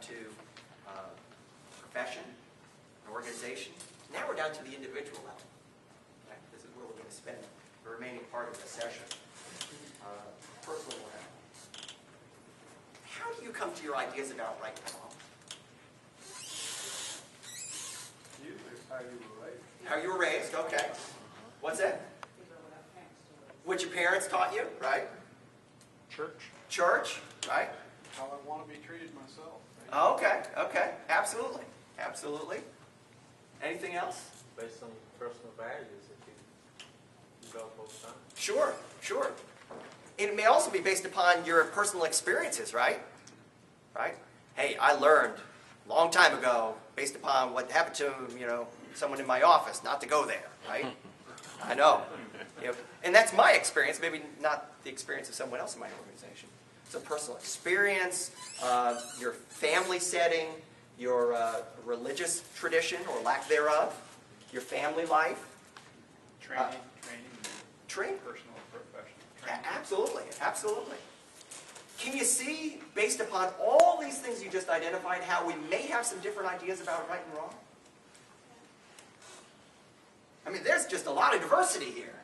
to profession, organization. Now we're down to the individual level. Okay? This is where we're going to spend the remaining part of the session. Personal morality. How do you come to your ideas about right and wrong? Usually it's how you were raised. How you were raised, okay. What's that? What your parents taught you, right? Church, right? How I want to be treated myself. Okay, okay. Absolutely. Absolutely. Anything else? Based on personal values that you develop over time. Sure, sure. It may also be based upon your personal experiences, right? Right? Hey, I learned a long time ago, based upon what happened to, someone in my office, not to go there, right? I know. And that's my experience, maybe not the experience of someone else in my organization. It's a personal experience, your family setting, your religious tradition or lack thereof, your family life. Training. Personal and professional. Absolutely, absolutely. Can you see, based upon all these things you just identified, how we may have some different ideas about right and wrong? I mean, there's just a lot of diversity here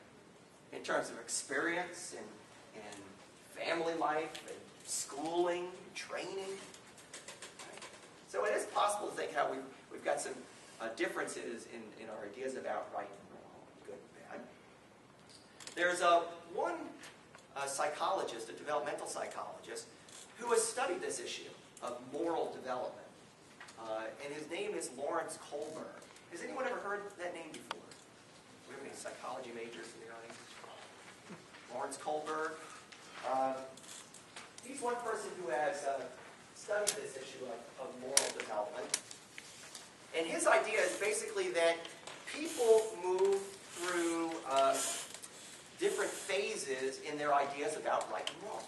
in terms of experience and family life and schooling, training. Right? So it is possible to think how we've got some differences in our ideas about right and wrong, good and bad. There's one psychologist, a developmental psychologist, who has studied this issue of moral development. And his name is Lawrence Kohlberg. Has anyone ever heard that name before? Do we have any psychology majors in the audience? Lawrence Kohlberg. He's one person who has studied this issue of moral development. And his idea is basically that people move through different phases in their ideas about right and wrong.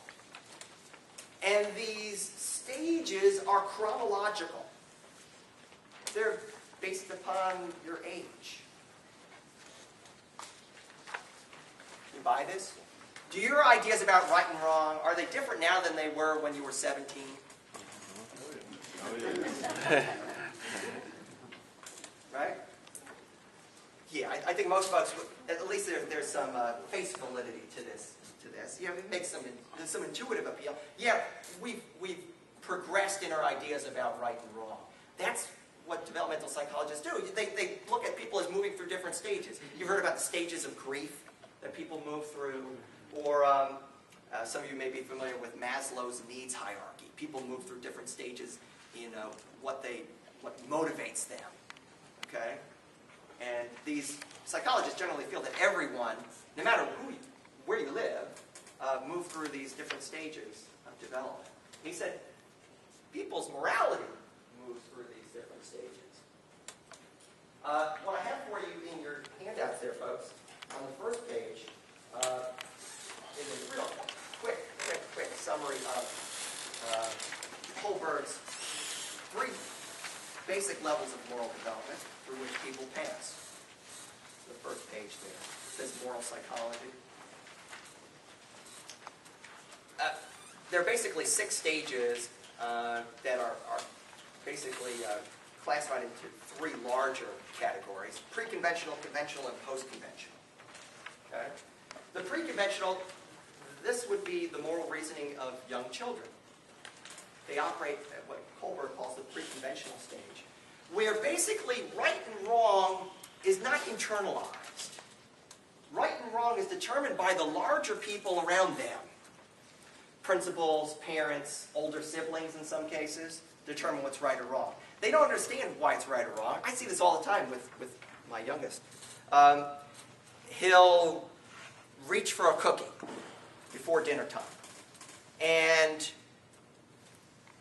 And these stages are chronological. They're based upon your age. You buy this? Do your ideas about right and wrong, are they different now than they were when you were 17? Right? Yeah, I think most folks would, at least there's some face validity to this. It makes there's some intuitive appeal. Yeah, we've progressed in our ideas about right and wrong. That's what developmental psychologists do. They look at people as moving through different stages. You've heard about the stages of grief that people move through, or some of you may be familiar with Maslow's needs hierarchy. People move through different stages in what motivates them. Okay? And these psychologists generally feel that everyone, no matter where you live, move through these different stages of development. He said, people's morality moves through these different stages. What I have for you in your handouts there, folks, on the first page, is a real quick summary of Kohlberg's 3 basic levels of moral development through which people pass. The first page there says moral psychology. There are basically 6 stages that are basically classified into 3 larger categories: pre-conventional, conventional, and post-conventional. Okay? The pre-conventional, this would be the moral reasoning of young children. They operate at what Kohlberg calls the pre-conventional stage, where basically right and wrong is not internalized. Right and wrong is determined by the larger people around them. Principals, parents, older siblings in some cases determine what's right or wrong. They don't understand why it's right or wrong. I see this all the time with my youngest. He'll reach for a cookie before dinner time, and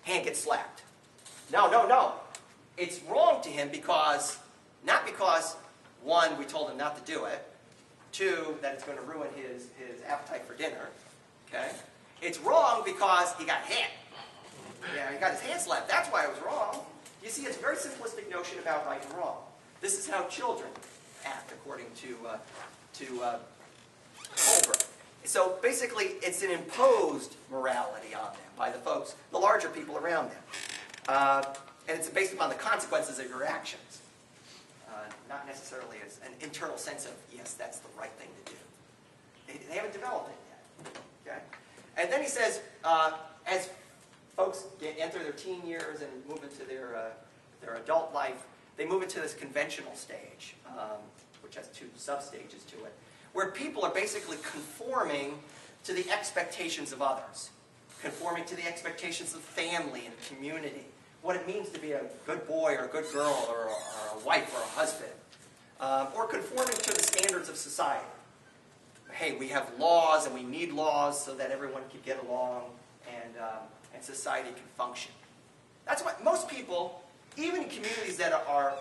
hand gets slapped. No. It's wrong to him not because, 1, we told him not to do it, 2, that it's going to ruin his appetite for dinner. Okay? It's wrong because he got hit. Yeah, he got his hand slapped. That's why it was wrong. You see, it's a very simplistic notion about right and wrong. This is how children act, according to Kohlberg. So basically, it's an imposed morality on them by the folks, the larger people around them. And it's based upon the consequences of your actions, not necessarily as an internal sense of, yes, that's the right thing to do. They haven't developed it yet. Okay? And then he says, as folks enter their teen years and move into their adult life, they move into this conventional stage, which has two sub-stages to it, where people are basically conforming to the expectations of others, conforming to the expectations of family and community, what it means to be a good boy or a good girl or a wife or a husband, or conforming to the standards of society. Hey, we have laws and we need laws so that everyone can get along and society can function. That's what most people, even in communities that are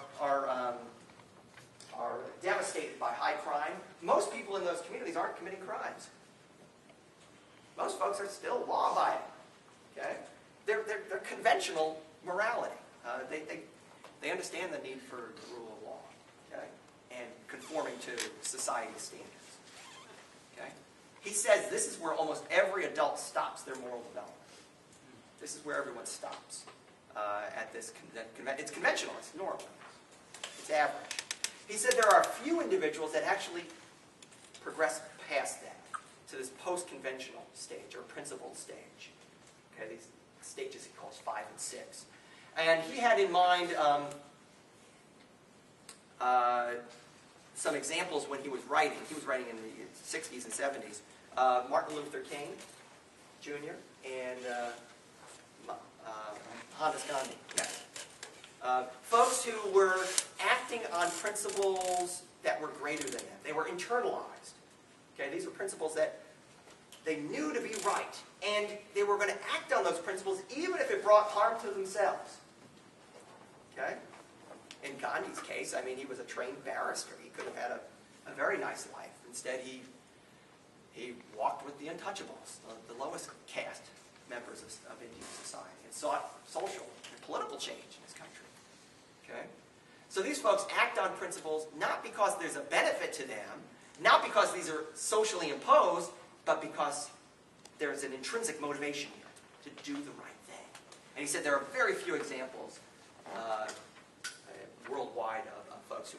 devastated by high crime, most people in those communities aren't committing crimes. Most folks are still law-abiding. Okay? They're conventional morality. They understand the need for the rule of law, okay? And conforming to society's standards. Okay? He says this is where almost every adult stops their moral development. This is where everyone stops at this. It's conventional. It's normal. It's average. He said there are a few individuals that actually progress past that to this post-conventional stage or principled stage. Okay, these stages he calls 5 and 6. And he had in mind some examples when he was writing. He was writing in the 60s and 70s. Martin Luther King Jr. and Mohandas Gandhi. Yeah. Folks who were acting on principles that were greater than them. They were internalized. Okay, these were principles that they knew to be right, and they were going to act on those principles even if it brought harm to themselves. Okay? In Gandhi's case, I mean, he was a trained barrister. He could have had a very nice life. Instead, he walked with the untouchables, the lowest caste members of Indian society, and sought social and political change in his country. Okay? So these folks act on principles not because there's a benefit to them, not because these are socially imposed, but because there's an intrinsic motivation here to do the right thing. And he said there are very few examples worldwide of folks who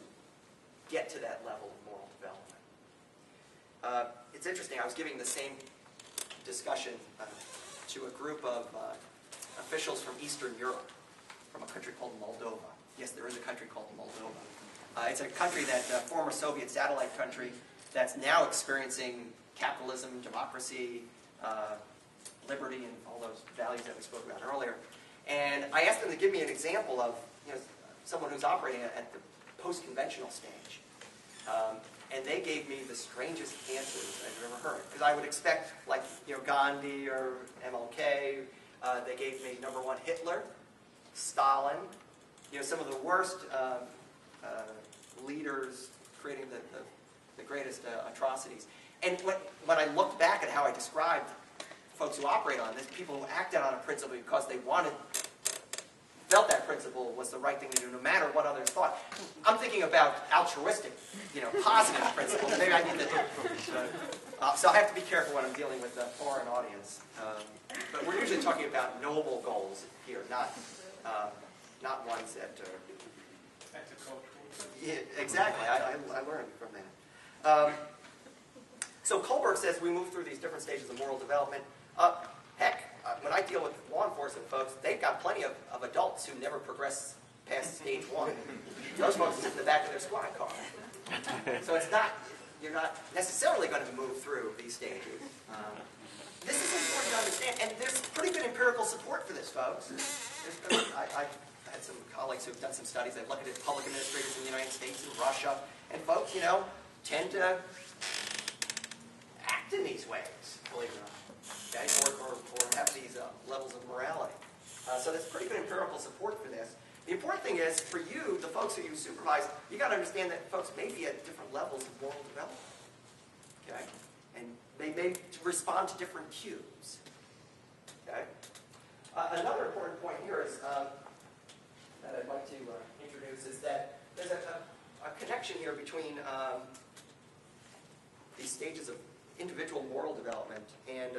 get to that level of moral development. It's interesting, I was giving the same discussion to a group of officials from Eastern Europe, from a country called Moldova. Yes, there is a country called Moldova. It's a country that, former Soviet satellite country, that's now experiencing capitalism, democracy, liberty, and all those values that we spoke about earlier. And I asked them to give me an example of someone who's operating at the post-conventional stage. And they gave me the strangest answers I've ever heard. Because I would expect, like Gandhi or MLK, they gave me, number one, Hitler, Stalin, some of the worst leaders creating the greatest atrocities. And when I looked back at how I described folks who operate on this, people who acted on a principle because they felt that principle was the right thing to do, no matter what others thought. I'm thinking about altruistic, positive principles. Maybe I need to. So I have to be careful when I'm dealing with a foreign audience. But we're usually talking about noble goals here, not ones that are. That's a cultural. Yeah, exactly. I learned from that. So Kohlberg says we move through these different stages of moral development. When I deal with law enforcement folks, they've got plenty of adults who never progress past stage 1. Those folks sit in the back of their squad car. So you're not necessarily going to move through these stages. This is important to understand, and there's pretty good empirical support for this, folks. I've had some colleagues who've done some studies. They've looked at public administrators in the United States and Russia, and folks, tend to act in these ways, believe it or not. Okay? Or have these levels of morality. So there's pretty good empirical support for this. The important thing is, for you, the folks who you supervise, you got to understand that folks may be at different levels of moral development. Okay? And they may respond to different cues. Okay? Another important point here is that I'd like to introduce is that there's a connection here between these stages of individual moral development and